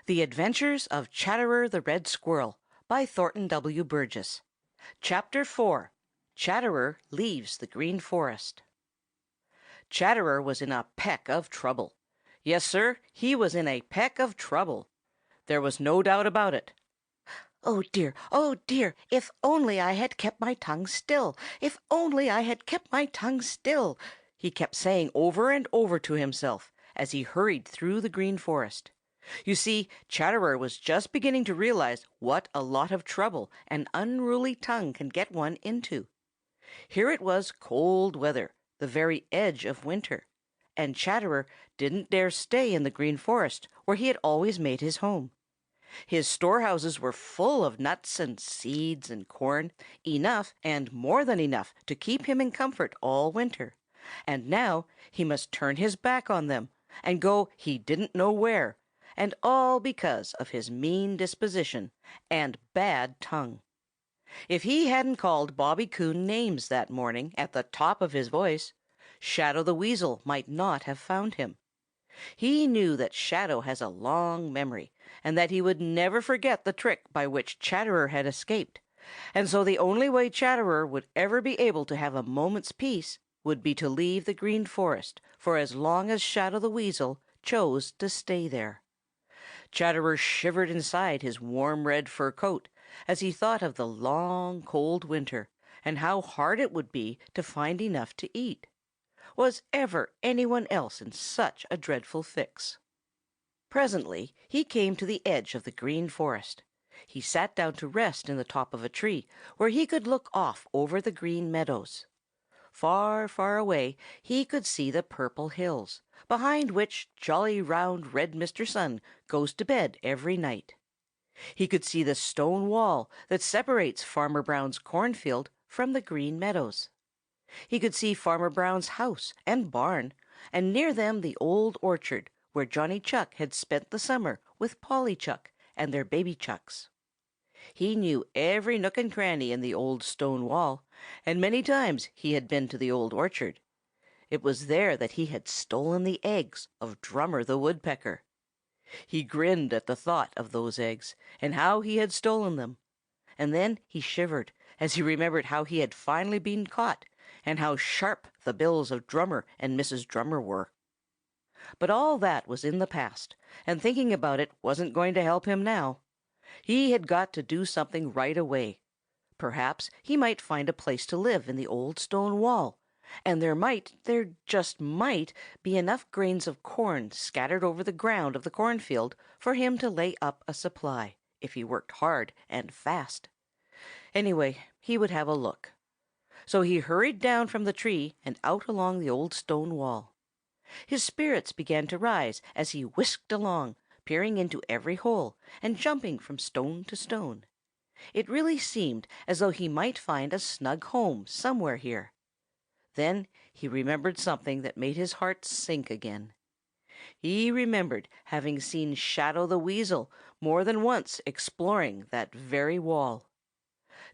The Adventures of Chatterer the Red Squirrel by Thornton W. Burgess. Chapter 4. Chatterer Leaves the Green Forest. Chatterer was in a peck of trouble. Yes, Sir, he was in a peck of trouble. There was no doubt about it. Oh dear, oh dear, if only I had kept my tongue still, if only I had kept my tongue still, he kept saying over and over to himself as he hurried through the Green Forest. You see, Chatterer was just beginning to realize what a lot of trouble an unruly tongue can get one into. Here it was cold weather, the very edge of winter, and Chatterer didn't dare stay in the Green Forest where he had always made his home. His storehouses were full of nuts and seeds and corn, enough and more than enough to keep him in comfort all winter, and now he must turn his back on them and go he didn't know where, and all because of his mean disposition and bad tongue. If he hadn't called Bobby Coon names that morning at the top of his voice, Shadow the Weasel might not have found him. He knew that Shadow has a long memory, and that he would never forget the trick by which Chatterer had escaped, and so the only way Chatterer would ever be able to have a moment's peace would be to leave the Green Forest for as long as Shadow the Weasel chose to stay there. Chatterer shivered inside his warm red fur coat as he thought of the long, cold winter and how hard it would be to find enough to eat. Was ever anyone else in such a dreadful fix? Presently he came to the edge of the Green Forest. He sat down to rest in the top of a tree where he could look off over the Green Meadows. Far, far away he could see the Purple Hills, behind which jolly round red Mr. Sun goes to bed every night. He could see the stone wall that separates Farmer Brown's cornfield from the Green Meadows. He could see Farmer Brown's house and barn, and near them the old orchard where Johnny Chuck had spent the summer with Polly Chuck and their baby Chucks. He knew every nook and cranny in the old stone wall, and many times he had been to the old orchard. It was there that he had stolen the eggs of Drummer the Woodpecker. He grinned at the thought of those eggs and how he had stolen them, and then he shivered as he remembered how he had finally been caught and how sharp the bills of Drummer and Mrs. Drummer were. But all that was in the past, and thinking about it wasn't going to help him now. He had got to do something right away. Perhaps he might find a place to live in the old stone wall, and there just might, be enough grains of corn scattered over the ground of the cornfield for him to lay up a supply, if he worked hard and fast. Anyway, he would have a look. So he hurried down from the tree and out along the old stone wall. His spirits began to rise as he whisked along, peering into every hole and jumping from stone to stone. It really seemed as though he might find a snug home somewhere here. Then he remembered something that made his heart sink again. He remembered having seen Shadow the Weasel more than once exploring that very wall.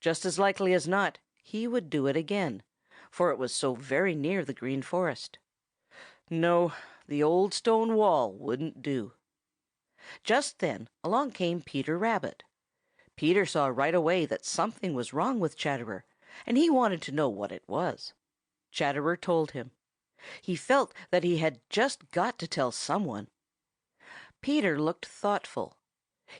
Just as likely as not, he would do it again, for it was so very near the Green Forest. No, the old stone wall wouldn't do. Just then along came Peter Rabbit. Peter saw right away that something was wrong with Chatterer, and he wanted to know what it was. Chatterer told him. He felt that he had just got to tell someone. Peter looked thoughtful.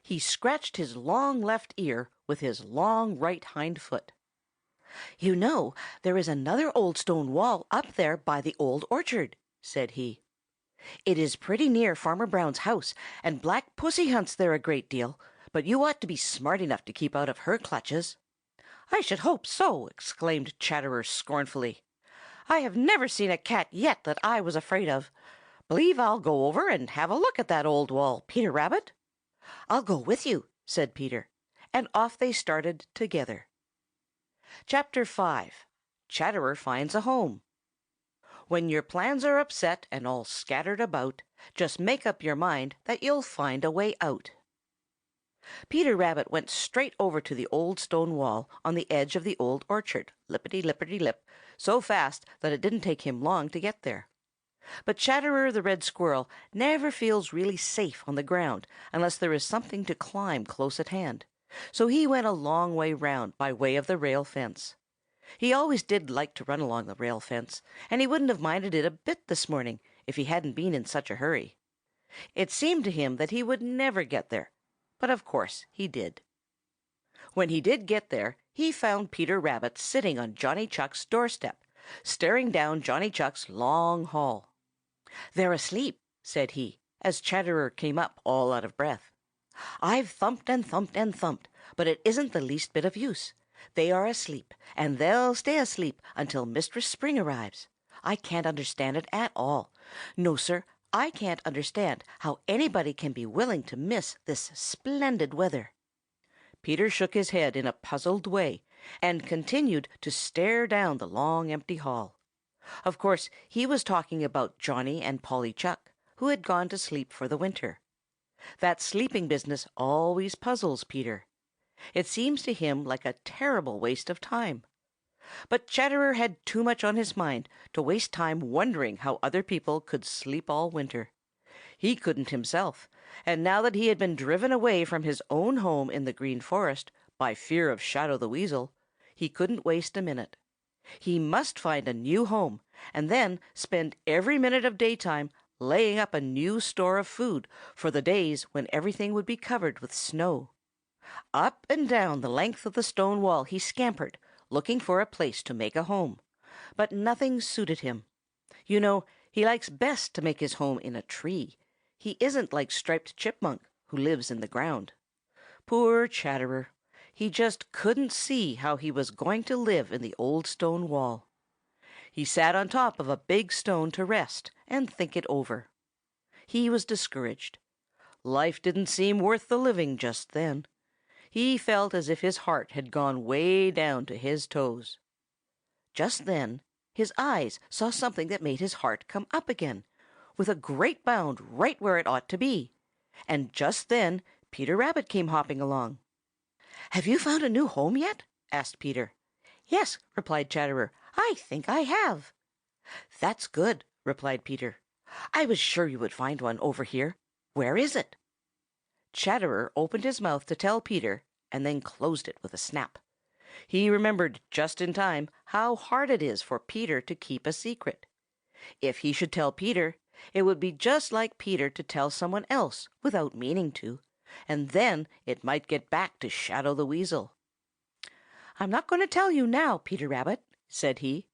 He scratched his long left ear with his long right hind foot. "You know, there is another old stone wall up there by the old orchard," said he. "It is pretty near Farmer Brown's house, and Black Pussy hunts there a great deal, but you ought to be smart enough to keep out of her clutches." "I should hope so!" exclaimed Chatterer scornfully. "I have never seen a cat yet that I was afraid of. Believe I'll go over and have a look at that old wall, Peter Rabbit." "I'll go with you," said Peter, and off they started together. Chapter 5. Chatterer Finds a Home. When your plans are upset and all scattered about, just make up your mind that you'll find a way out. Peter Rabbit went straight over to the old stone wall on the edge of the old orchard, lippity-lippity-lip, so fast that it didn't take him long to get there. But Chatterer the Red Squirrel never feels really safe on the ground unless there is something to climb close at hand, so he went a long way round by way of the rail fence. He always did like to run along the rail fence, and he wouldn't have minded it a bit this morning if he hadn't been in such a hurry. It seemed to him that he would never get there, but of course he did. When he did get there, he found Peter Rabbit sitting on Johnny Chuck's doorstep, staring down Johnny Chuck's long hall. "They're asleep," said he, as Chatterer came up all out of breath. "I've thumped and thumped and thumped, but it isn't the least bit of use. They are asleep, and they'll stay asleep until Mistress Spring arrives. I can't understand it at all. No, Sir, I can't understand how anybody can be willing to miss this splendid weather." Peter shook his head in a puzzled way and continued to stare down the long empty hall. Of course, he was talking about Johnny and Polly Chuck, who had gone to sleep for the winter. That sleeping business always puzzles Peter. It seems to him like a terrible waste of time. But Chatterer had too much on his mind to waste time wondering how other people could sleep all winter. He couldn't himself, and now that he had been driven away from his own home in the Green Forest by fear of Shadow the Weasel, he couldn't waste a minute. He must find a new home, and then spend every minute of daytime laying up a new store of food for the days when everything would be covered with snow. Up and down the length of the stone wall he scampered, looking for a place to make a home, but nothing suited him. You know, he likes best to make his home in a tree. He isn't like Striped Chipmunk, who lives in the ground. Poor Chatterer! He just couldn't see how he was going to live in the old stone wall. He sat on top of a big stone to rest and think it over. He was discouraged. Life didn't seem worth the living just then. He felt as if his heart had gone way down to his toes. Just then his eyes saw something that made his heart come up again, with a great bound right where it ought to be. And just then Peter Rabbit came hopping along. "Have you found a new home yet?" asked Peter. "Yes," replied Chatterer, "I think I have." "That's good," replied Peter. "I was sure you would find one over here. Where is it?" Chatterer opened his mouth to tell Peter and then closed it with a snap. He remembered just in time how hard it is for Peter to keep a secret. If he should tell Peter, it would be just like Peter to tell someone else without meaning to, and then it might get back to Shadow the Weasel. "I'm not going to tell you now, Peter Rabbit," said he.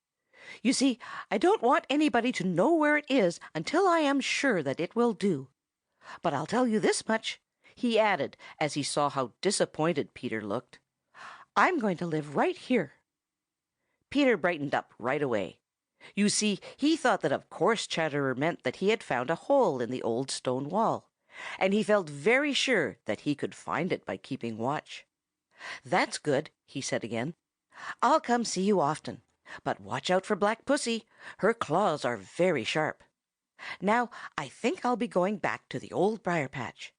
"You see, I don't want anybody to know where it is until I am sure that it will do. But I'll tell you this much," he added as he saw how disappointed Peter looked. "I'm going to live right here." Peter brightened up right away. You see, he thought that of course Chatterer meant that he had found a hole in the old stone wall, and he felt very sure that he could find it by keeping watch. "That's good," he said again. "I'll come see you often. But watch out for Black Pussy. Her claws are very sharp. Now I think I'll be going back to the Old Briar-patch."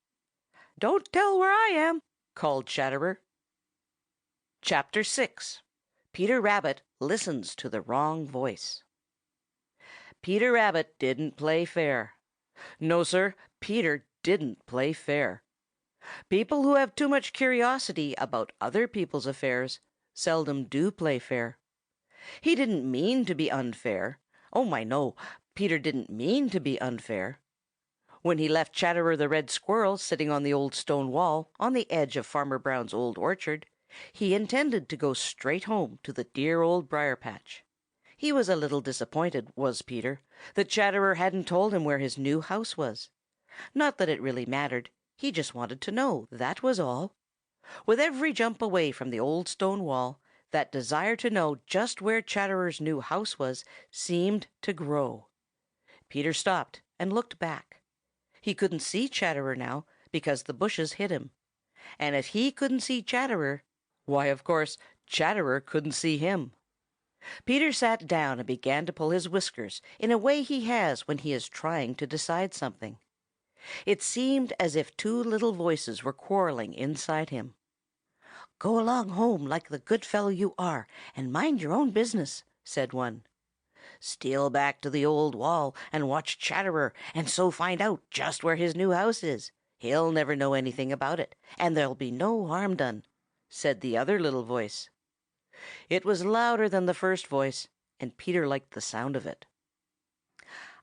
"Don't tell where I am," called Chatterer. Chapter 6. Peter Rabbit listens to the wrong voice. Peter Rabbit didn't play fair. No, Sir, Peter didn't play fair. People who have too much curiosity about other people's affairs seldom do play fair. He didn't mean to be unfair. Oh, my, no, Peter didn't mean to be unfair. When he left Chatterer the Red Squirrel sitting on the old stone wall on the edge of Farmer Brown's old orchard, he intended to go straight home to the dear Old Briar-patch. He was a little disappointed, was Peter, that Chatterer hadn't told him where his new house was. Not that it really mattered. He just wanted to know, that was all. With every jump away from the old stone wall, that desire to know just where Chatterer's new house was seemed to grow. Peter stopped and looked back. He couldn't see Chatterer now because the bushes hid him. And if he couldn't see Chatterer, why, of course, Chatterer couldn't see him. Peter sat down and began to pull his whiskers in a way he has when he is trying to decide something. It seemed as if two little voices were quarreling inside him. "Go along home like the good fellow you are, and mind your own business," said one. steal back to the old wall and watch Chatterer and so find out just where his new house is. He'll never know anything about it, and there'll be no harm done," said the other little voice. It was louder than the first voice, and Peter liked the sound of it.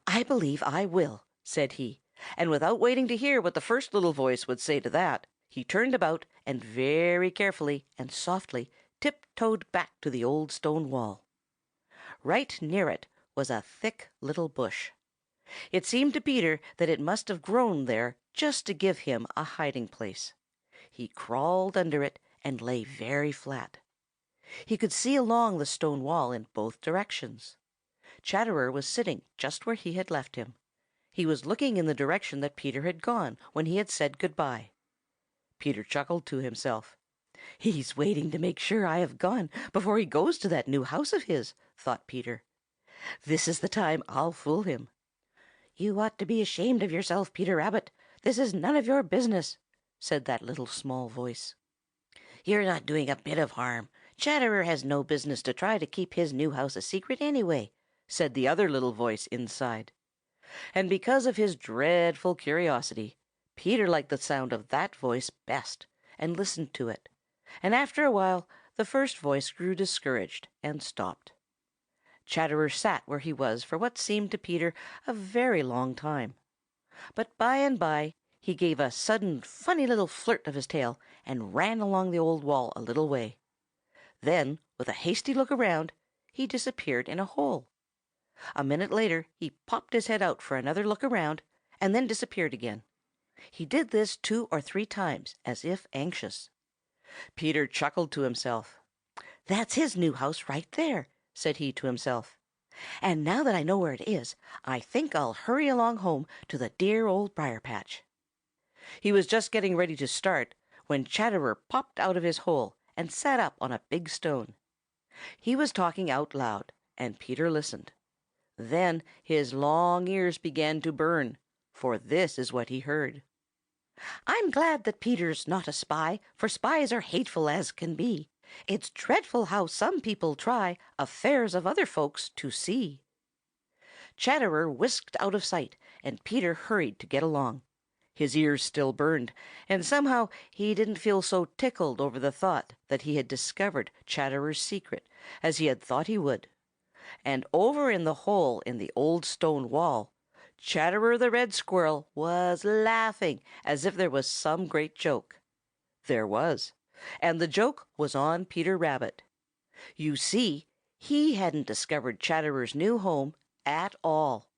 "I believe I will," said he, and without waiting to hear what the first little voice would say to that, he turned about and very carefully and softly tiptoed back to the old stone wall. Right near it was a thick little bush. It seemed to Peter that it must have grown there just to give him a hiding place. He crawled under it and lay very flat. He could see along the stone wall in both directions. Chatterer was sitting just where he had left him. He was looking in the direction that Peter had gone when he had said good-bye. Peter chuckled to himself. "He's waiting to make sure I have gone before he goes to that new house of his," thought Peter. "This is the time I'll fool him." "You ought to be ashamed of yourself, Peter Rabbit. This is none of your business," said that little small voice. "You're not doing a bit of harm. Chatterer has no business to try to keep his new house a secret anyway," said the other little voice inside. And because of his dreadful curiosity, Peter liked the sound of that voice best and listened to it, and after a while the first voice grew discouraged and stopped. Chatterer sat where he was for what seemed to Peter a very long time. But by and by he gave a sudden funny little flirt of his tail and ran along the old wall a little way. Then, with a hasty look around, he disappeared in a hole. A minute later he popped his head out for another look around and then disappeared again. He did this 2 or 3 times as if anxious. Peter chuckled to himself. "That's his new house right there," said he to himself. "And now that I know where it is, I think I'll hurry along home to the dear Old Briar-patch." He was just getting ready to start when Chatterer popped out of his hole and sat up on a big stone. He was talking out loud, and Peter listened. Then his long ears began to burn, for this is what he heard. "I'm glad that Peter's not a spy, for spies are hateful as can be. It's dreadful how some people try affairs of other folks to see." Chatterer whisked out of sight, and Peter hurried to get along. His ears still burned, and somehow he didn't feel so tickled over the thought that he had discovered Chatterer's secret as he had thought he would. And over in the hole in the old stone wall, Chatterer the Red Squirrel was laughing as if there was some great joke. There was, and the joke was on Peter Rabbit. You see, he hadn't discovered Chatterer's new home at all.